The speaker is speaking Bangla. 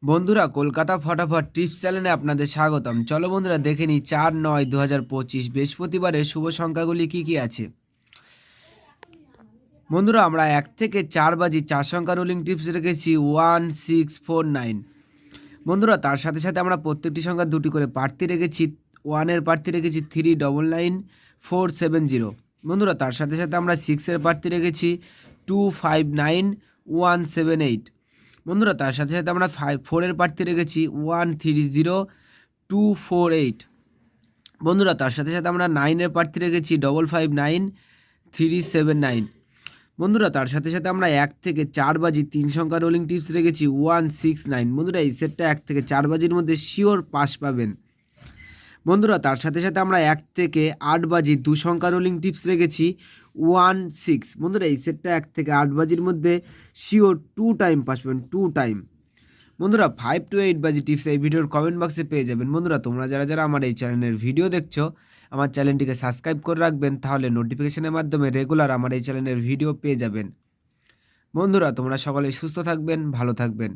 বন্ধুরা, কলকাতা ফটাফট টিপস চ্যানেলে আপনাদের স্বাগতম। চলো বন্ধুরা, দেখে নিই 4-9-2025 বৃহস্পতিবারের শুভ সংখ্যাগুলি কি কি আছে। বন্ধুরা, আমরা 1 থেকে 4 বাজি 4 সংখ্যা রুলিং টিপস রেখেছি 1649। বন্ধুরা, তার সাথে সাথে আমরা প্রত্যেকটি সংখ্যা দুটি করে প্রার্থী রেখেছি। 1 এর প্রার্থী রেখেছি 399470। বন্ধুরা, তার সাথে সাথে আমরা 6 এর প্রার্থী রেখেছি 259178। বন্ধুরা, তার সাথে সাথে আমরা 4 এর প্রার্থী রেখেছি 130248। বন্ধুরা, তার সাথে সাথে আমরা 9 এর প্রার্থী রেখেছি 559379। বন্ধুরা, তার সাথে সাথে আমরা 1 থেকে 4 বাজি 3 সংখ্যা রোলিং টিপস রেখেছি 169। বন্ধুরা, এই সেটটা 1 থেকে 4 বাজির মধ্যে শিওর পাস পাবেন। বন্ধুরা, তার সাথে সাথে আমরা 1 থেকে 8 বাজি 2 সংখ্যা রোলিং টিপস রেখেছি 16। বন্ধুরা, এই সেটটা 1 থেকে 8 বাজির মধ্যে শিওর 2 টাইম পাস পাবেন, 2 টাইম। বন্ধুরা, 5 to 8 বাজি টিপস এই ভিডিওর কমেন্ট বক্সে পেয়ে যাবেন। বন্ধুরা, তোমরা যারা যারা আমার এই চ্যানেলের ভিডিও দেখছো, আমার চ্যানেলটিকে সাবস্ক্রাইব করে রাখবেন, তাহলে নোটিফিকেশনের মাধ্যমে রেগুলার আমার এই চ্যানেলের ভিডিও পেয়ে যাবেন। বন্ধুরা, তোমরা সকলে সুস্থ থাকবেন, ভালো থাকবেন।